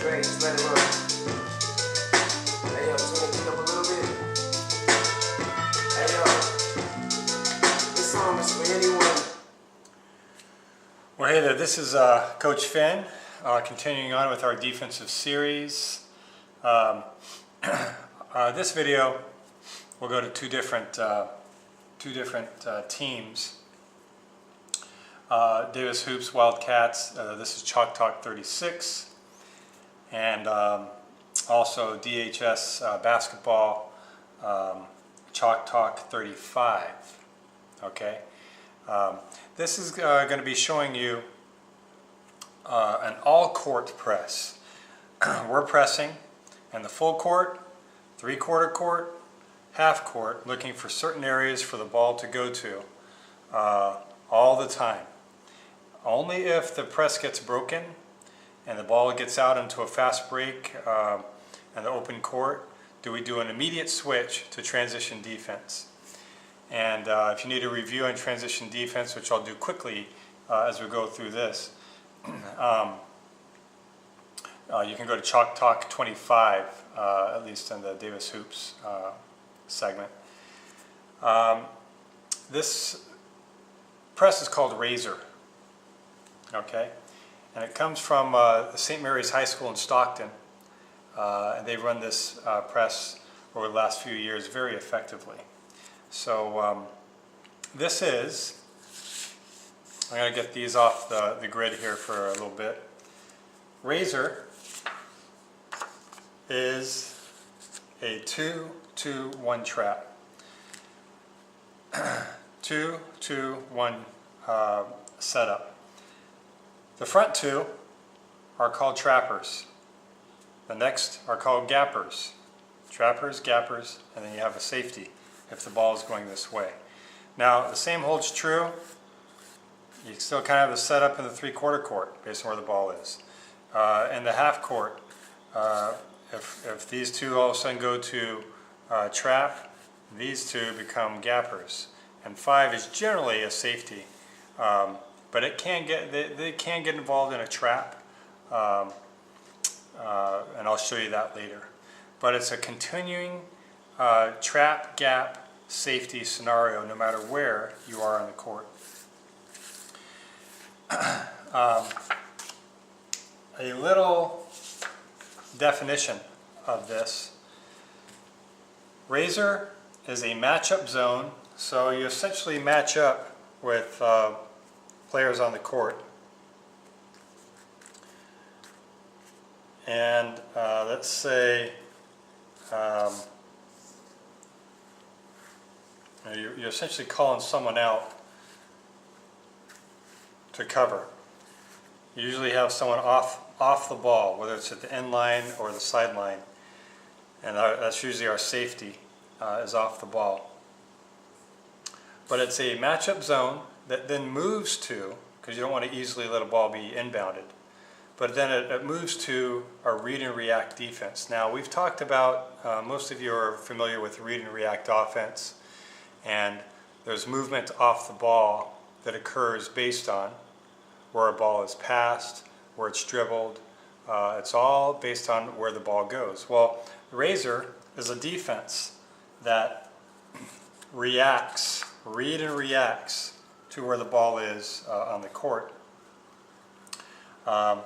Great, just let it run. Hey yo, turn the beat up a little bit. Hey yo, this song is for anyone. Well, hey there, this is Coach Finn, continuing on with our defensive series. This video will go to two different teams. Davis Hoops Wildcats, this is Chalktalk36, and also DHS Basketball, Chalktalk35. Okay, this is going to be showing you an all-court press. We're pressing in the full court, three-quarter court, half court, looking for certain areas for the ball to go to all the time. Only if the press gets broken and the ball gets out into a fast break in the open court do we do an immediate switch to transition defense. And if you need a review on transition defense, which I'll do quickly as we go through this, you can go to Chalktalk35, at least in the Davis Hoops segment. This press is called Razor, okay, and it comes from St. Mary's High School in Stockton, and they've run this press over the last few years very effectively. So this is, I'm going to get these off the grid here for a little bit. Razor is a 2-2-1 trap. 2-2-1 setup. The front two are called trappers. The next are called gappers. Trappers, gappers, and then you have a safety if the ball is going this way. Now the same holds true. You still kind of have the setup in the three-quarter court based on where the ball is. In the half court, if these two all of a sudden go to trap, these two become gappers. And 5 is generally a safety, but it can get they can get involved in a trap, and I'll show you that later. But it's a continuing trap, gap, safety scenario no matter where you are on the court. A little definition of this. Razor is a matchup zone, so you essentially match up with players on the court. And let's say you're essentially calling someone out to cover. You usually have someone off the ball, whether it's at the end line or the sideline, and that's usually our safety is off the ball. But it's a matchup zone that then moves to, because you don't want to easily let a ball be inbounded, but then it moves to a read and react defense. Now we've talked about, most of you are familiar with read and react offense, and there's movement off the ball that occurs based on where a ball is passed, where it's dribbled. It's all based on where the ball goes. Well, Razor is a defense that reacts, read and reacts to where the ball is on the court. And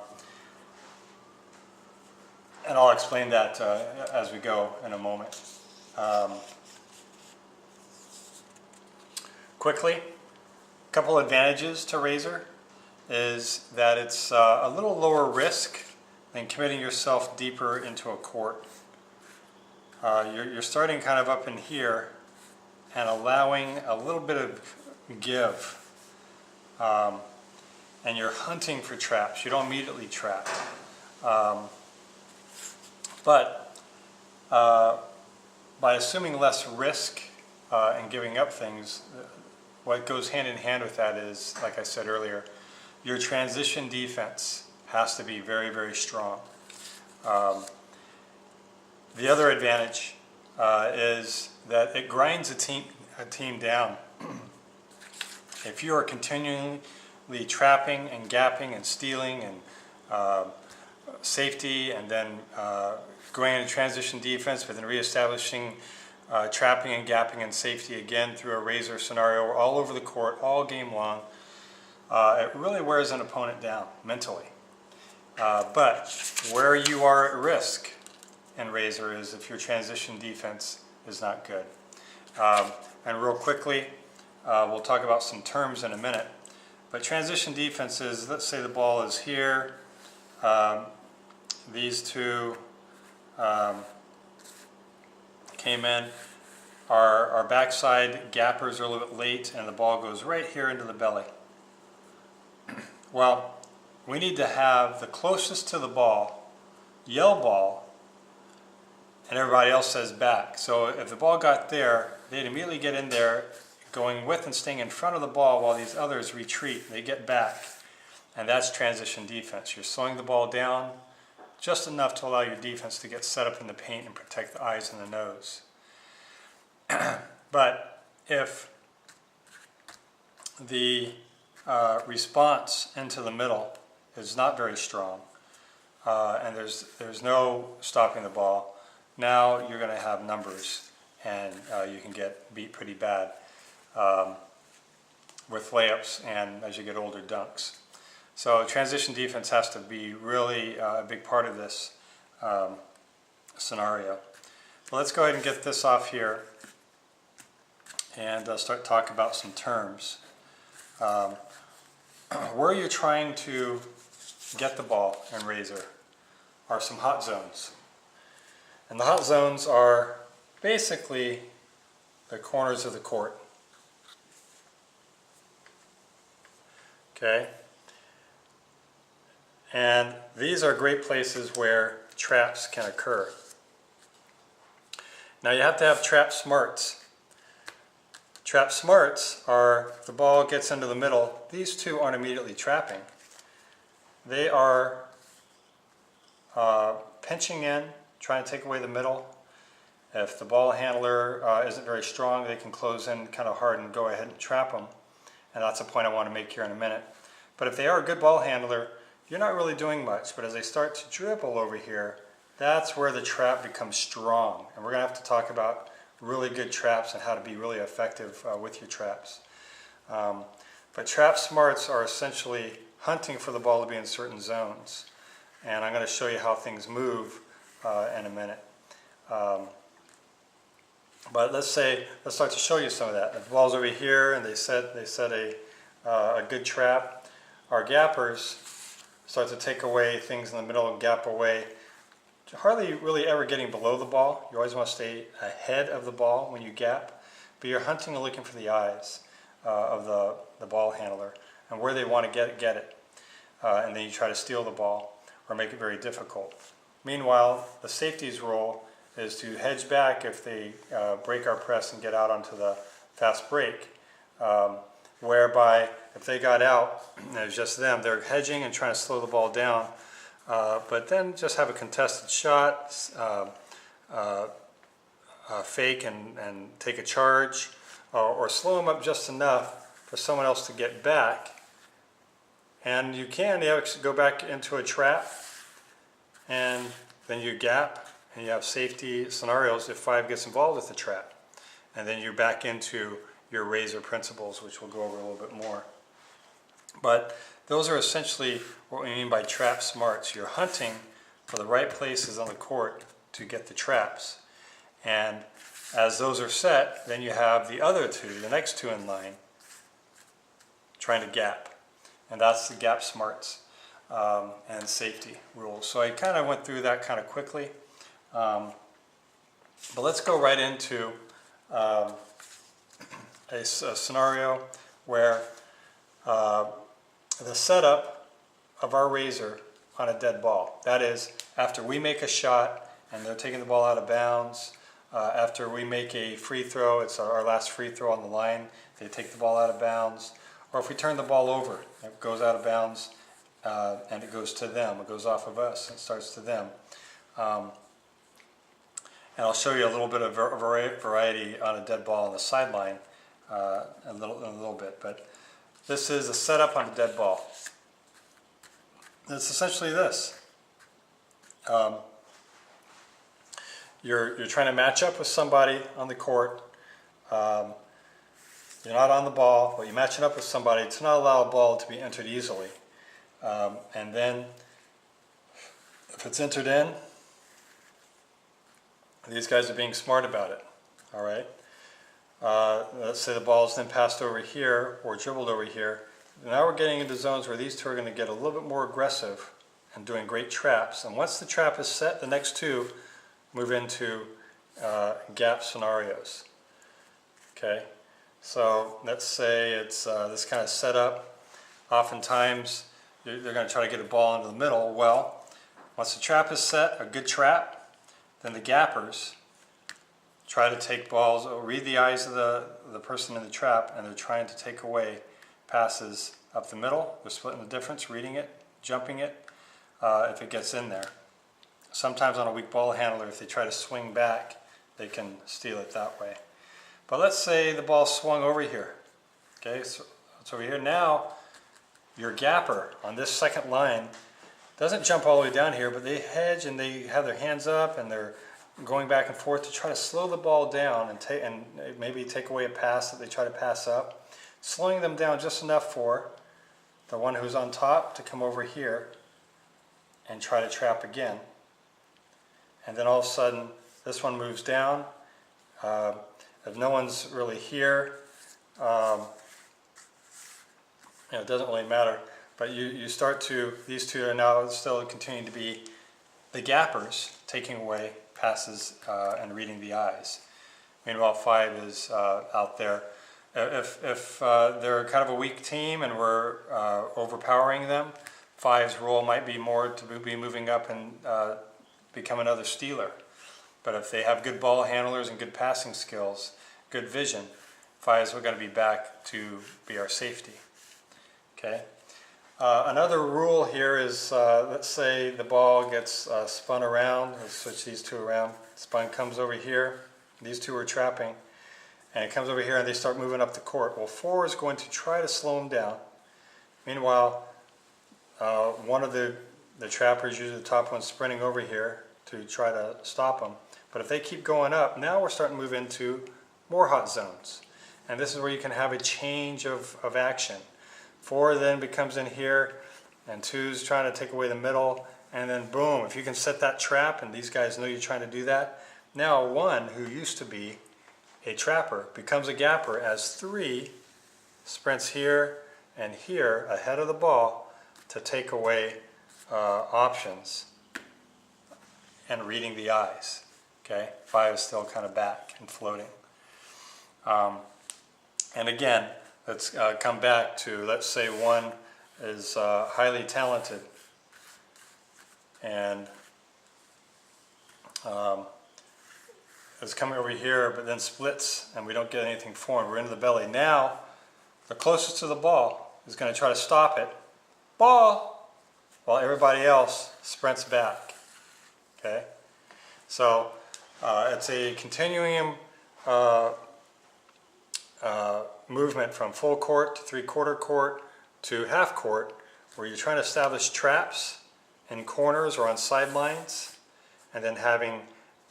I'll explain that as we go in a moment. Quickly, a couple advantages to Razor is that it's a little lower risk than committing yourself deeper into a court. You're starting kind of up in here and allowing a little bit of give, and you're hunting for traps. You don't immediately trap, but by assuming less risk and giving up things, what goes hand in hand with that is, like I said earlier, your transition defense has to be very, very strong. The other advantage is that it grinds a team down. If you are continually trapping and gapping and stealing and safety, and then going into transition defense, but then reestablishing trapping and gapping and safety again through a razor scenario all over the court, all game long. It really wears an opponent down mentally. But where you are at risk in razor is if your transition defense is not good. And real quickly, we'll talk about some terms in a minute. But transition defense is, let's say the ball is here. These two came in. Our backside gappers are a little bit late, and the ball goes right here into the belly. Well, we need to have the closest to the ball yell ball, and everybody else says back. So if the ball got there, they'd immediately get in there, going with and staying in front of the ball while these others retreat. They get back, and that's transition defense. You're slowing the ball down just enough to allow your defense to get set up in the paint and protect the eyes and the nose. But if the response into the middle is not very strong, and there's no stopping the ball, now you're going to have numbers, and you can get beat pretty bad with layups and, as you get older, dunks. So transition defense has to be really a big part of this scenario. Well, let's go ahead and get this off here and start talking about some terms. Where you're trying to get the ball in razor are some hot zones. And the hot zones are basically the corners of the court. Okay? And these are great places where traps can occur. Now you have to have trap smarts. Trap smarts are, if the ball gets into the middle, these two aren't immediately trapping. They are pinching in, trying to take away the middle. If the ball handler isn't very strong, they can close in kind of hard and go ahead and trap them. And that's a point I want to make here in a minute. But if they are a good ball handler, you're not really doing much. But as they start to dribble over here, that's where the trap becomes strong. And we're going to have to talk about really good traps and how to be really effective with your traps. But trap smarts are essentially hunting for the ball to be in certain zones. And I'm going to show you how things move in a minute. But let's start to show you some of that. If the ball's over here and they set a good trap, our gappers start to take away things in the middle and gap away. Hardly really ever getting below the ball. You always want to stay ahead of the ball when you gap, but you're hunting and looking for the eyes of the ball handler and where they want to get it. And then you try to steal the ball or make it very difficult. Meanwhile, the safety's role is to hedge back if they break our press and get out onto the fast break. Whereby if they got out and it was just them, they're hedging and trying to slow the ball down. But then just have a contested shot, fake and take a charge, or slow them up just enough for someone else to get back. And you can go back into a trap, and then you gap, and you have safety scenarios if 5 gets involved with the trap. And then you're back into your razor principles, which we'll go over a little bit more. But those are essentially what we mean by trap smarts. You're hunting for the right places on the court to get the traps. And as those are set, then you have the other two, the next two in line, trying to gap. And that's the gap smarts and safety rules. So I kind of went through that kind of quickly. But let's go right into a scenario where the setup of our razor on a dead ball. That is, after we make a shot and they're taking the ball out of bounds, after we make a free throw, it's our last free throw on the line, they take the ball out of bounds, or if we turn the ball over, it goes out of bounds and it goes to them, it goes off of us, it starts to them. And I'll show you a little bit of variety on a dead ball on the sideline in a little bit. But this is a setup on a dead ball. It's essentially this. You're trying to match up with somebody on the court. You're not on the ball, but you're matching up with somebody to not allow a ball to be entered easily. And then if it's entered in, these guys are being smart about it. All right. Let's say the ball is then passed over here or dribbled over here. Now we're getting into zones where these two are going to get a little bit more aggressive and doing great traps. And once the trap is set, the next two move into gap scenarios. Okay. So let's say it's this kind of setup. Oftentimes they're going to try to get a ball into the middle. Well, once the trap is set, a good trap, then the gappers try to take balls, read the eyes of the person in the trap, and they're trying to take away passes up the middle. They're splitting the difference, reading it, jumping it, if it gets in there. Sometimes on a weak ball handler, if they try to swing back, they can steal it that way. But let's say the ball swung over here. Okay, so it's over here. Now, your gapper on this second line doesn't jump all the way down here, but they hedge and they have their hands up and they're going back and forth to try to slow the ball down and maybe take away a pass that they try to pass up. Slowing them down just enough for the one who's on top to come over here and try to trap again. And then all of a sudden, this one moves down. If no one's really here, it doesn't really matter. But you start to, these two are now still continuing to be the gappers, taking away passes and reading the eyes. Meanwhile, 5 is out there. If they're kind of a weak team and we're overpowering them, 5's role might be more to be moving up and become another stealer. But if they have good ball handlers and good passing skills, good vision, 5's are going to be back to be our safety. Okay. Another rule here is, let's say the ball gets spun around. Let's switch these two around. Spun comes over here. These two are trapping. And it comes over here and they start moving up the court. Well, 4 is going to try to slow them down. Meanwhile, one of the trappers, usually the top one, sprinting over here to try to stop them. But if they keep going up, now we're starting to move into more hot zones. And this is where you can have a change of action. 4 then becomes in here, and 2's trying to take away the middle, and then boom, if you can set that trap, and these guys know you're trying to do that, now 1, who used to be a trapper, becomes a gapper as 3 sprints here and here ahead of the ball to take away options and reading the eyes. Okay, 5 is still kind of back and floating. And again, let's come back to, let's say 1 is highly talented and is coming over here, but then splits and we don't get anything for him. We're into the belly. Now, the closest to the ball is going to try to stop it. Ball! While everybody else sprints back. Okay? So, it's a continuing movement from full court to 3/4 court to half court, where you're trying to establish traps in corners or on sidelines, and then having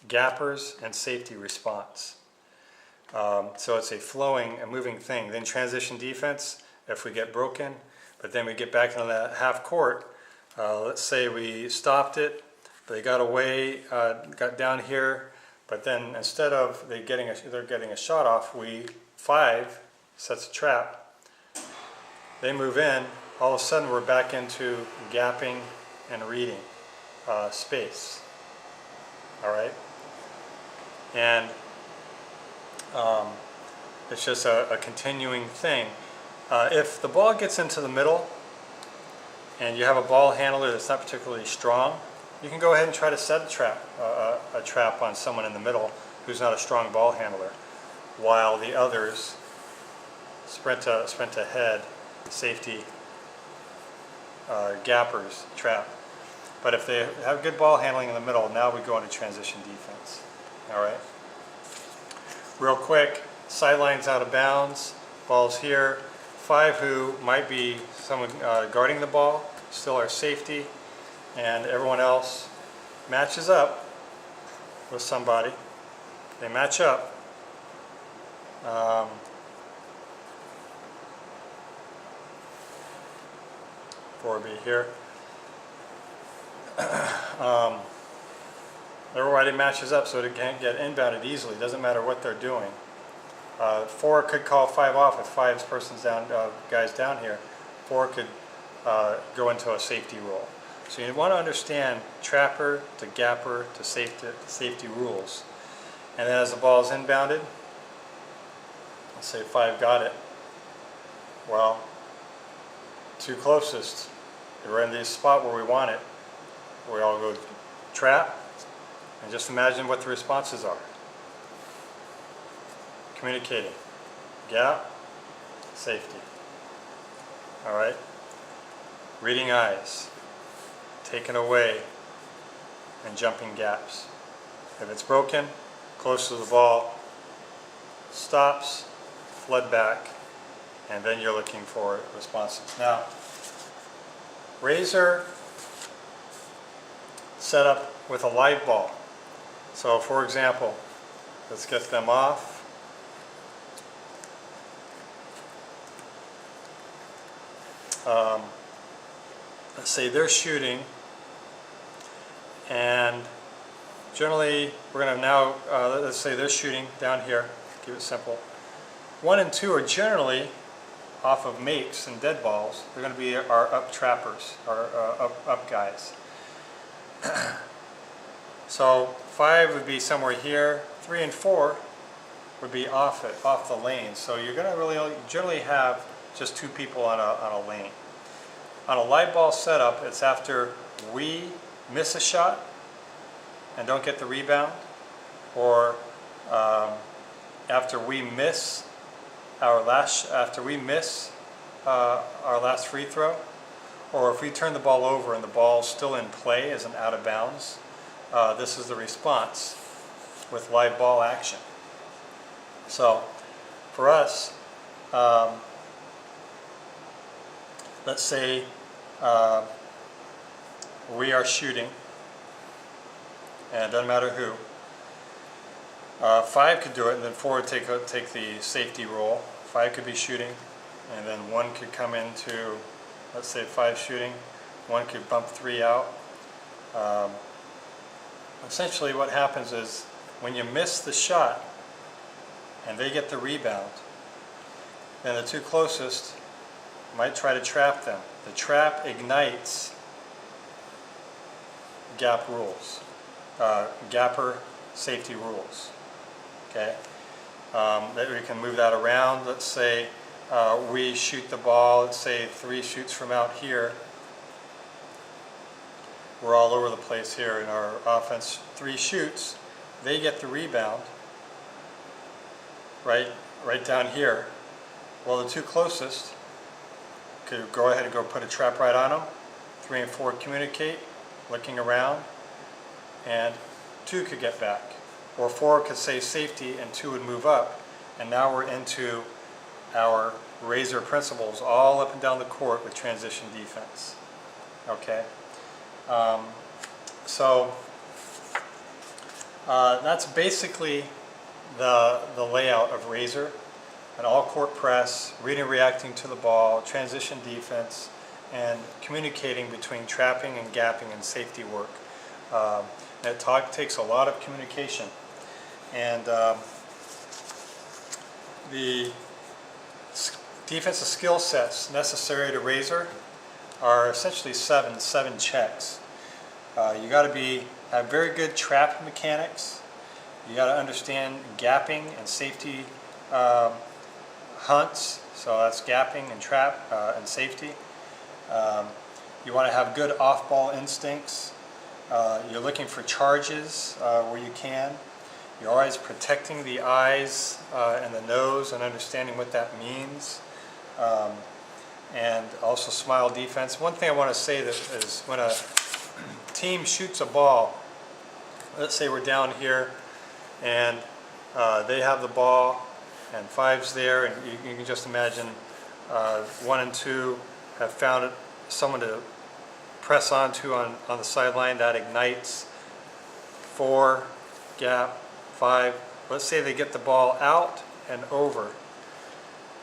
gappers and safety response. So it's a flowing and moving thing. Then transition defense if we get broken, but then we get back into that half court. Let's say we stopped it, they got away, got down here, but then instead of they're getting a shot off, 5 sets a trap. They move in. All of a sudden, we're back into gapping and reading space. All right, and it's just a continuing thing. If the ball gets into the middle, and you have a ball handler that's not particularly strong, you can go ahead and try to set a trap on someone in the middle who's not a strong ball handler, while the others sprint ahead, safety, gappers, trap. But if they have good ball handling in the middle, now we go into transition defense. All right. Real quick, sidelines out of bounds, ball's here. 5 who might be someone guarding the ball, still our safety, and everyone else matches up with somebody, they match up, 4B here. Everybody matches up so it can't get inbounded easily. It doesn't matter what they're doing. 4 could call 5 off if 5's person's down, guys down here. 4 could go into a safety rule. So you want to understand trapper to gapper to safety rules. And then as the ball is inbounded, let's say 5 got it. Well, 2 closest, we're in the spot where we want it. We all go trap, and just imagine what the responses are. Communicating, gap, safety. All right. Reading eyes, taken away, and jumping gaps. If it's broken, close to the ball, stops, flood back, and then you're looking for responses. Now, Razor set up with a live ball. So for example, let's get them off. Let's say they're shooting, and generally we're going to now, let's say they're shooting down here, keep it simple. 1 and 2 are generally off of makes and dead balls. They're going to be our up trappers, our up guys. So 5 would be somewhere here, 3 and 4 would be off the lane. So you're going to really generally have just 2 people on a lane. On a live ball setup, it's after we miss a shot and don't get the rebound, or after we miss our last free throw, or if we turn the ball over and the ball's still in play as an out of bounds. This is the response with live ball action. So for us, let's say we are shooting, and it doesn't matter who. 5 could do it, and then 4 would take the safety role. 5 could be shooting, and then 1 could come into, let's say 5 shooting, 1 could bump 3 out. Essentially what happens is when you miss the shot and they get the rebound, then the 2 closest might try to trap them. The trap ignites gap rules, gapper safety rules. Okay, that we can move that around. Let's say we shoot the ball, let's say 3 shoots from out here. We're all over the place here in our offense. 3 shoots, they get the rebound right down here. Well, the 2 closest could go ahead and go put a trap right on them. 3 and 4 communicate, looking around, and 2 could get back. Or 4 could say safety and 2 would move up. And now we're into our Razor principles all up and down the court with transition defense. Okay? So that's basically the layout of Razor. An all-court press, reading and reacting to the ball, transition defense, and communicating between trapping and gapping and safety work. It takes a lot of communication. And the defensive skill sets necessary to Razor are essentially seven checks. You got to have very good trap mechanics. You got to understand gapping and safety hunts. So that's gapping and trap and safety. You want to have good off-ball instincts. You're looking for charges where you can. You're always protecting the eyes and the nose and understanding what that means. And also smile defense. One thing I want to say that is when a team shoots a ball, let's say we're down here and they have the ball and 5's there, and you can just imagine 1 and 2 have found someone to press onto on the sideline. That ignites 4, gap, 5. Let's say they get the ball out and over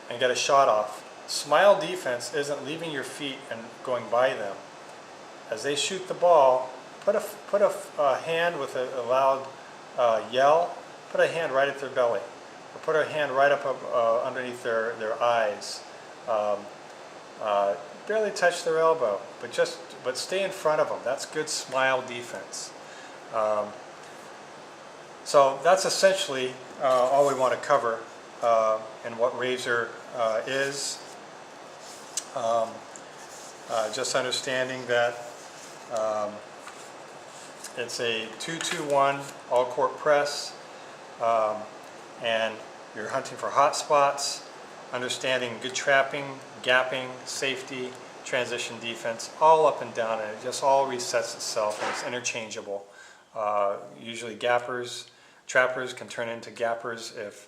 and get a shot off. Smile defense isn't leaving your feet and going by them. As they shoot the ball, put a hand with a loud yell, put a hand right at their belly, or put a hand right up underneath their eyes. Barely touch their elbow, but stay in front of them. That's good smile defense. So that's essentially all we want to cover and what Razor is. Just understanding that it's a 2-2-1 all-court press, and you're hunting for hot spots, understanding good trapping, gapping, safety, transition defense, all up and down, and it just all resets itself and it's interchangeable. Usually trappers can turn into gappers if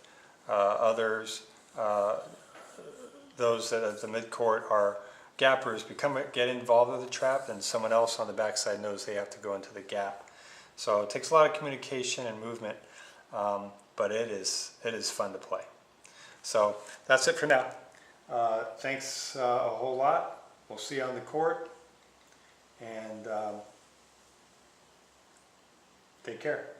others, those that at the midcourt are gappers, get involved with the trap, and someone else on the backside knows they have to go into the gap. So it takes a lot of communication and movement, but it is fun to play. So that's it for now. Thanks a whole lot. We'll see you on the court, and take care.